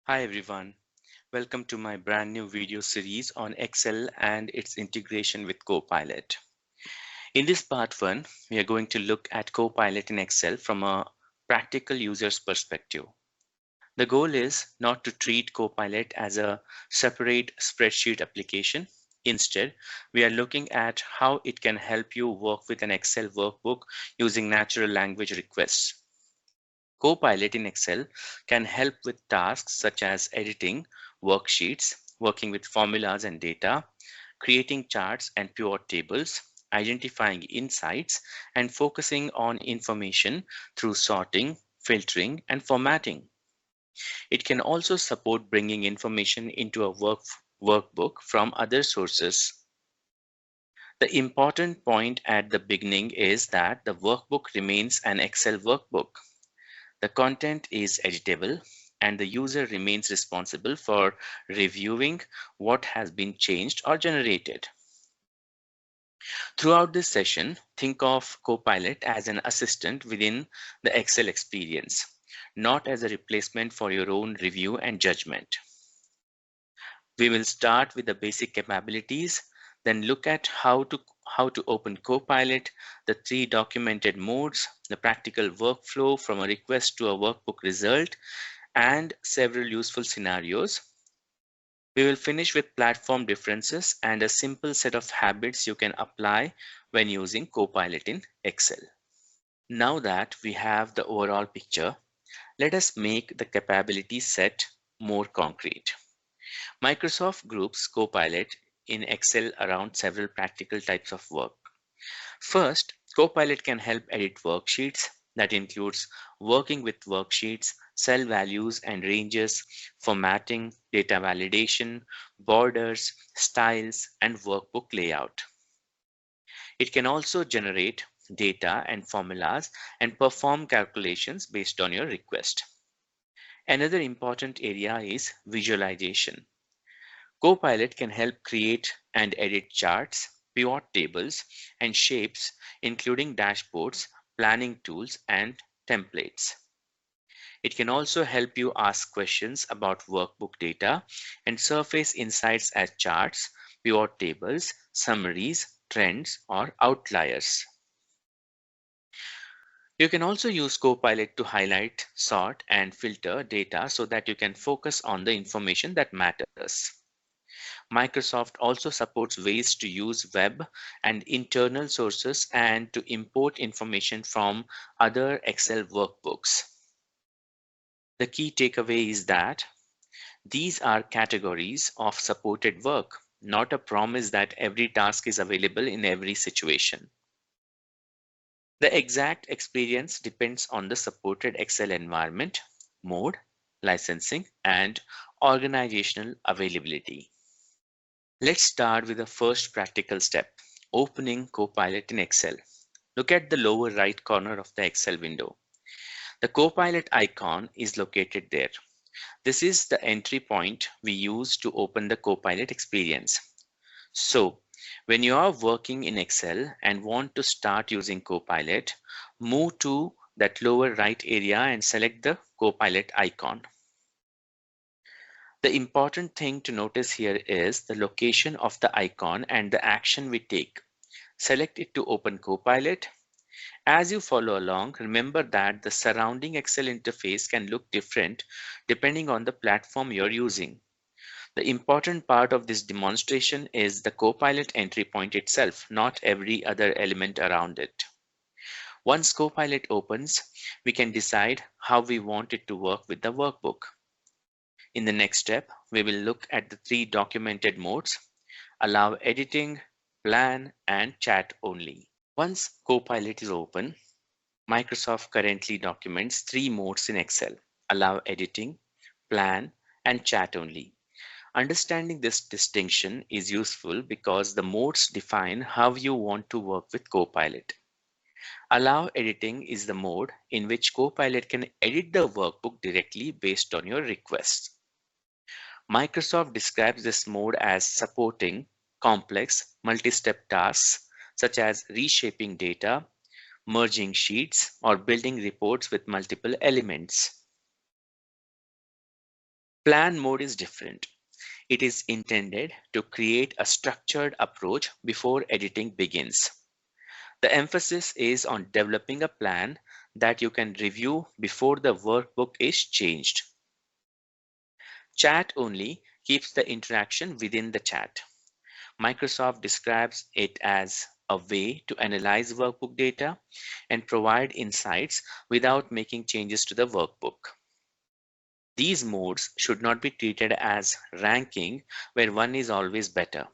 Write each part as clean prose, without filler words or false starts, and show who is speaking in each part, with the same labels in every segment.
Speaker 1: Hi everyone, welcome to my brand new video series on Excel and its integration with Copilot. In this part 1, we are going to look at Copilot in Excel from a practical user's perspective. The goal is not to treat Copilot as a separate spreadsheet application. Instead, we are looking at how it can help you work with an Excel workbook using natural language requests. Copilot in Excel can help with tasks such as editing worksheets, working with formulas and data, creating charts and pivot tables, identifying insights, and focusing on information through sorting, filtering, and formatting. It can also support bringing information into a workbook from other sources. The important point at the beginning is that the workbook remains an Excel workbook. The content is editable, and the user remains responsible for reviewing what has been changed or generated. Throughout this session, think of Copilot as an assistant within the Excel experience, not as a replacement for your own review and judgment. We will start with the basic capabilities, then look at how to open Copilot, the 3 documented modes, the practical workflow from a request to a workbook result, and several useful scenarios. We will finish with platform differences and a simple set of habits you can apply when using Copilot in Excel. Now that we have the overall picture, let us make the capability set more concrete. Microsoft groups Copilot in Excel around several practical types of work. First, Copilot can help edit worksheets. That includes working with worksheets, cell values and ranges, formatting, data validation, borders, styles, and workbook layout. It can also generate data and formulas and perform calculations based on your request. Another important area is visualization. Copilot can help create and edit charts, pivot tables, and shapes, including dashboards, planning tools, and templates. It can also help you ask questions about workbook data and surface insights as charts, pivot tables, summaries, trends, or outliers. You can also use Copilot to highlight, sort, and filter data so that you can focus on the information that matters. Microsoft also supports ways to use web and internal sources and to import information from other Excel workbooks. The key takeaway is that these are categories of supported work, not a promise that every task is available in every situation. The exact experience depends on the supported Excel environment, mode, licensing, and organizational availability. Let's start with the first practical step, opening Copilot in Excel. Look at the lower right corner of the Excel window. The Copilot icon is located there. This is the entry point we use to open the Copilot experience. So, when you are working in Excel and want to start using Copilot, move to that lower right area and select the Copilot icon. The important thing to notice here is the location of the icon and the action we take. Select it to open Copilot. As you follow along, remember that the surrounding Excel interface can look different depending on the platform you're using. The important part of this demonstration is the Copilot entry point itself, not every other element around it. Once Copilot opens, we can decide how we want it to work with the workbook. In the next step, we will look at the 3 documented modes: allow editing, plan, and chat only. Once Copilot is open, Microsoft currently documents 3 modes in Excel: allow editing, plan, and chat only. Understanding this distinction is useful because the modes define how you want to work with Copilot. Allow editing is the mode in which Copilot can edit the workbook directly based on your requests. Microsoft describes this mode as supporting complex multi-step tasks such as reshaping data, merging sheets, or building reports with multiple elements. Plan mode is different. It is intended to create a structured approach before editing begins. The emphasis is on developing a plan that you can review before the workbook is changed. Chat only keeps the interaction within the chat. Microsoft describes it as a way to analyze workbook data and provide insights without making changes to the workbook. These modes should not be treated as ranking where one is always better.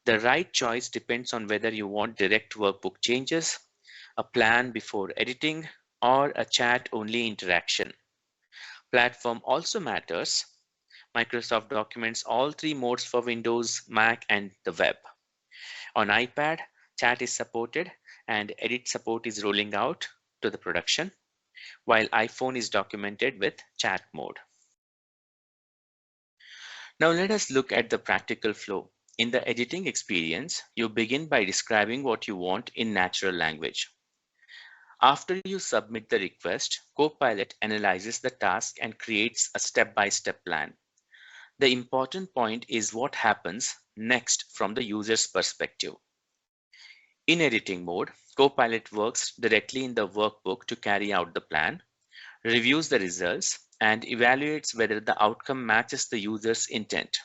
Speaker 1: The right choice depends on whether you want direct workbook changes, a plan before editing, or a chat-only interaction. Platform also matters. Microsoft documents all three modes for Windows, Mac, and the web. On iPad, chat is supported and edit support is rolling out to the production, while iPhone is documented with chat mode. Now let us look at the practical flow. In the editing experience, you begin by describing what you want in natural language. After you submit the request, Copilot analyzes the task and creates a step-by-step plan. The important point is what happens next from the user's perspective. In editing mode, Copilot works directly in the workbook to carry out the plan, reviews the results, and evaluates whether the outcome matches the user's intent.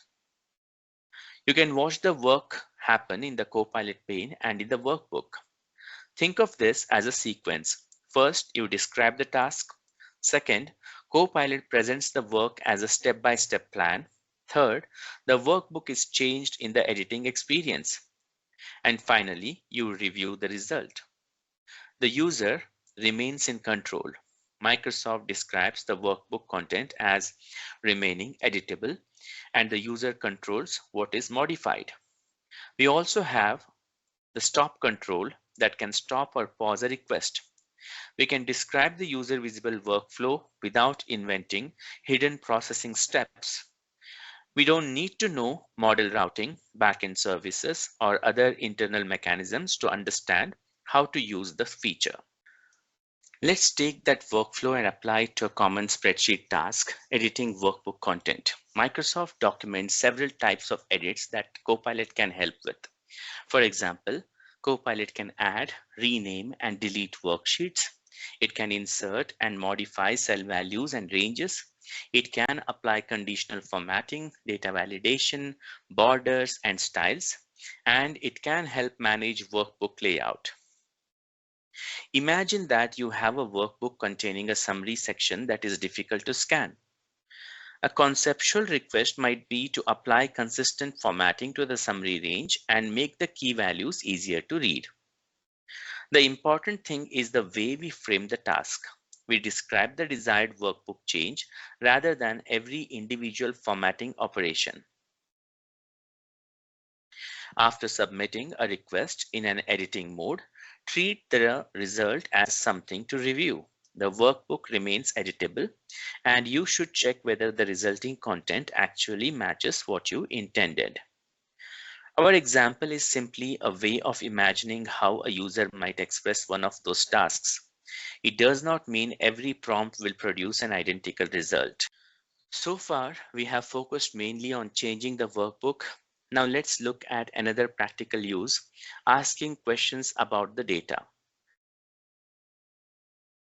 Speaker 1: You can watch the work happen in the Copilot pane and in the workbook. Think of this as a sequence. First, you describe the task. Second, Copilot presents the work as a step-by-step plan. Third, the workbook is changed in the editing experience. And finally, you review the result. The user remains in control. Microsoft describes the workbook content as remaining editable, and the user controls what is modified. We also have the stop control that can stop or pause a request. We can describe the user visible workflow without inventing hidden processing steps. We don't need to know model routing, backend services, or other internal mechanisms to understand how to use the feature. Let's take that workflow and apply it to a common spreadsheet task, editing workbook content. Microsoft documents several types of edits that Copilot can help with. For example, Copilot can add, rename, and delete worksheets. It can insert and modify cell values and ranges. It can apply conditional formatting, data validation, borders, and styles. And it can help manage workbook layout. Imagine that you have a workbook containing a summary section that is difficult to scan. A conceptual request might be to apply consistent formatting to the summary range and make the key values easier to read. The important thing is the way we frame the task. We describe the desired workbook change rather than every individual formatting operation. After submitting a request in an editing mode, treat the result as something to review. The workbook remains editable, and you should check whether the resulting content actually matches what you intended. Our example is simply a way of imagining how a user might express one of those tasks. It does not mean every prompt will produce an identical result. So far, we have focused mainly on changing the workbook. Now let's look at another practical use, asking questions about the data.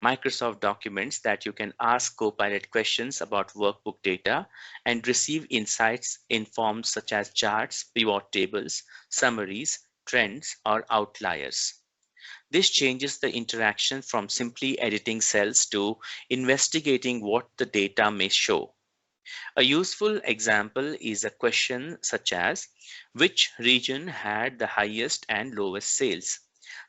Speaker 1: Microsoft documents that you can ask Copilot questions about workbook data and receive insights in forms such as charts, pivot tables, summaries, trends, or outliers. This changes the interaction from simply editing cells to investigating what the data may show. A useful example is a question such as, which region had the highest and lowest sales?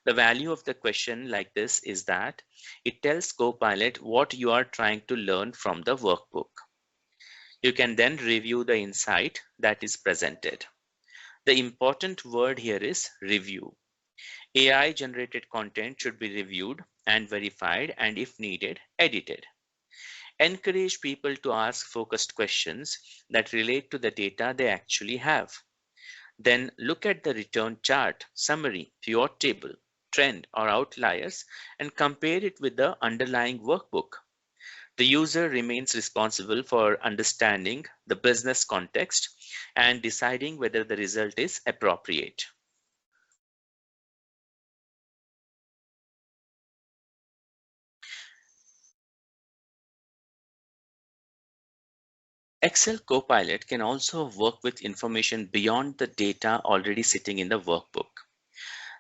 Speaker 1: The value of the question like this is that it tells Copilot what you are trying to learn from the workbook. You can then review the insight that is presented. The important word here is review. AI-generated content should be reviewed and verified, and if needed, edited. Encourage people to ask focused questions that relate to the data they actually have. Then look at the return chart, summary, pivot table, trend, or outliers and compare it with the underlying workbook. The user remains responsible for understanding the business context and deciding whether the result is appropriate. Excel Copilot can also work with information beyond the data already sitting in the workbook.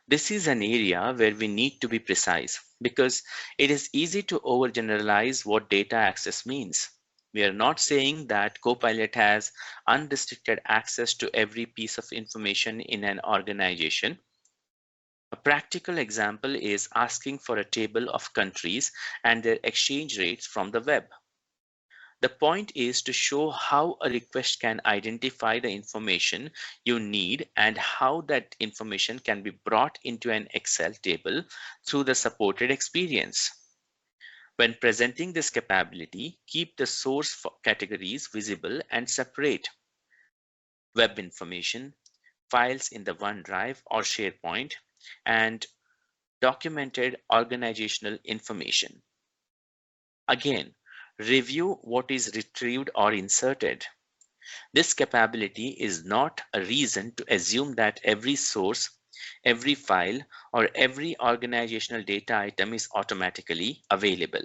Speaker 1: This is an area where we need to be precise because it is easy to overgeneralize what data access means. We are not saying that Copilot has unrestricted access to every piece of information in an organization. A practical example is asking for a table of countries and their exchange rates from the web. The point is to show how a request can identify the information you need and how that information can be brought into an Excel table through the supported experience. When presenting this capability, keep the source categories visible and separate web information, files in the OneDrive or SharePoint, and documented organizational information. Again, review what is retrieved or inserted. This capability is not a reason to assume that every source, every file, or every organizational data item is automatically available.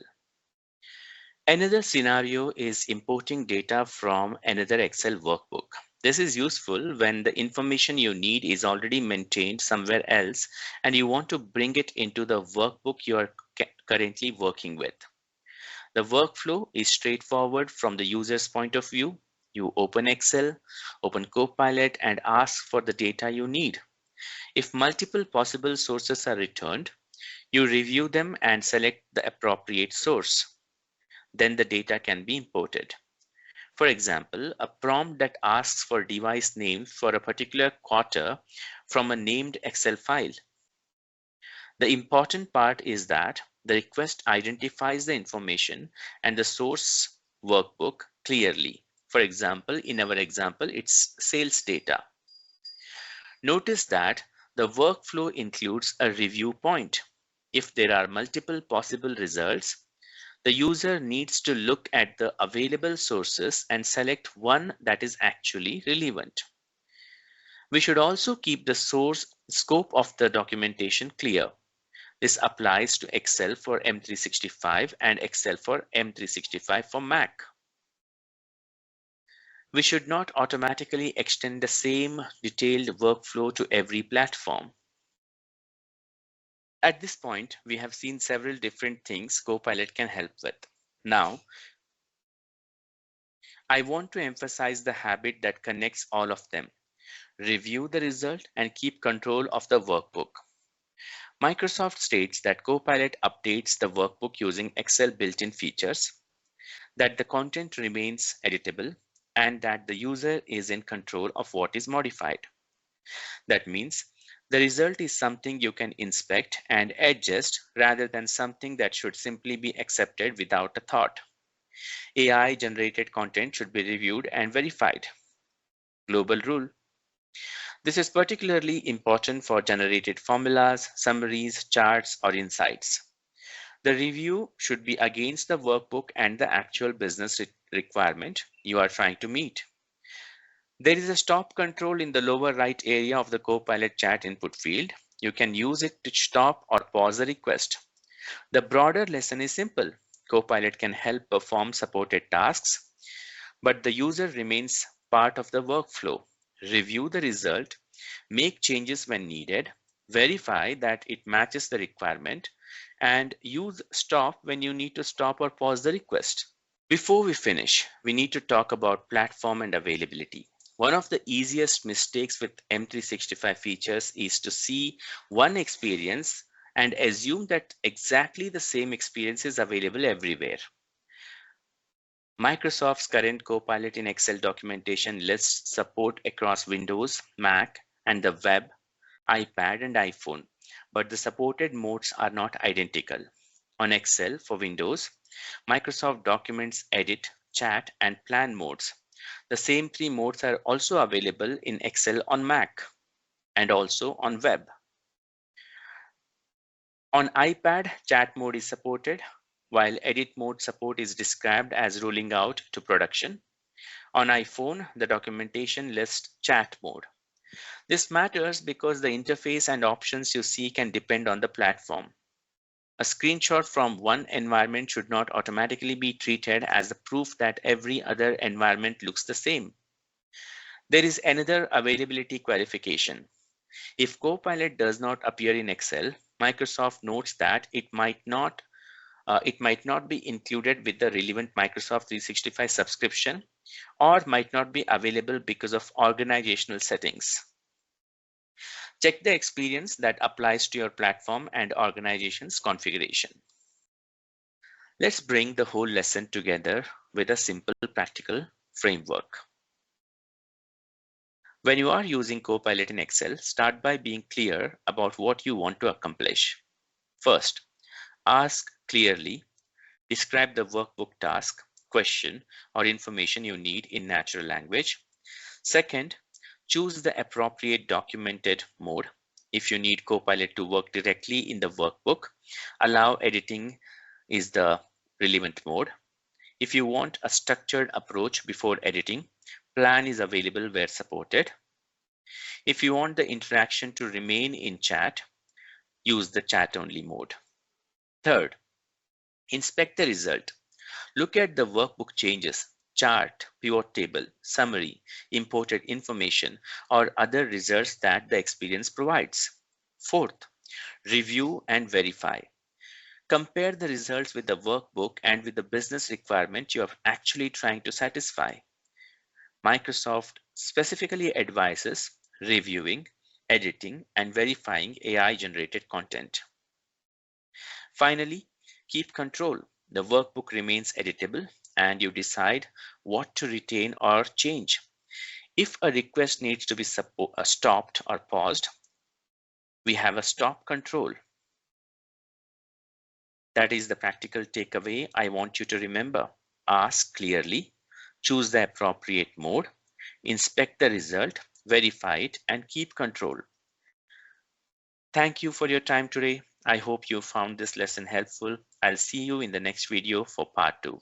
Speaker 1: Another scenario is importing data from another Excel workbook. This is useful when the information you need is already maintained somewhere else and you want to bring it into the workbook you are currently working with. The workflow is straightforward from the user's point of view. You open Excel, open Copilot, and ask for the data you need. If multiple possible sources are returned, you review them and select the appropriate source. Then the data can be imported. For example, a prompt that asks for device names for a particular quarter from a named Excel file. The important part is that the request identifies the information and the source workbook clearly. For example, in our example, it's sales data. Notice that the workflow includes a review point. If there are multiple possible results, the user needs to look at the available sources and select one that is actually relevant. We should also keep the source scope of the documentation clear. This applies to Excel for M365 and Excel for M365 for Mac. We should not automatically extend the same detailed workflow to every platform. At this point, we have seen several different things Copilot can help with. Now, I want to emphasize the habit that connects all of them. Review the result and keep control of the workbook. Microsoft states that Copilot updates the workbook using Excel built-in features, that the content remains editable, and that the user is in control of what is modified. That means the result is something you can inspect and adjust rather than something that should simply be accepted without a thought. AI-generated content should be reviewed and verified. Global rule. This is particularly important for generated formulas, summaries, charts, or insights. The review should be against the workbook and the actual business requirement you are trying to meet. There is a stop control in the lower right area of the Copilot chat input field. You can use it to stop or pause a request. The broader lesson is simple. Copilot can help perform supported tasks, but the user remains part of the workflow. Review the result, make changes when needed, verify that it matches the requirement, and use stop when you need to stop or pause the request. Before we finish, we need to talk about platform and availability. One of the easiest mistakes with M365 features is to see one experience and assume that exactly the same experience is available everywhere. Microsoft's current Copilot in Excel documentation lists support across Windows, Mac, and the web, iPad, and iPhone, but the supported modes are not identical. On Excel for Windows, Microsoft Documents Edit, Chat, and Plan modes. The same three modes are also available in Excel on Mac and also on web. On iPad, chat mode is supported. while edit mode support is described as rolling out to production. On iPhone, the documentation lists chat mode. This matters because the interface and options you see can depend on the platform. A screenshot from one environment should not automatically be treated as the proof that every other environment looks the same. There is another availability qualification. If Copilot does not appear in Excel, Microsoft notes that it might not be included with the relevant Microsoft 365 subscription or might not be available because of organizational settings. Check the experience that applies to your platform and organization's configuration. Let's bring the whole lesson together with a simple practical framework. When you are using Copilot in Excel, start by being clear about what you want to accomplish. First, ask clearly, describe the workbook task, question, or information you need in natural language. Second, choose the appropriate documented mode. If you need Copilot to work directly in the workbook, allow editing is the relevant mode. If you want a structured approach before editing, plan is available where supported. If you want the interaction to remain in chat, use the chat-only mode. Third, inspect the result. Look at the workbook changes, chart, pivot table, summary, imported information, or other results that the experience provides. Fourth, review and verify. Compare the results with the workbook and with the business requirement you are actually trying to satisfy. Microsoft specifically advises reviewing, editing, and verifying AI-generated content. Finally, keep control. The workbook remains editable, and you decide what to retain or change. If a request needs to be stopped or paused, we have a stop control. That is the practical takeaway I want you to remember. Ask clearly, choose the appropriate mode, inspect the result, verify it, and keep control. Thank you for your time today. I hope you found this lesson helpful. I'll see you in the next video for part 2.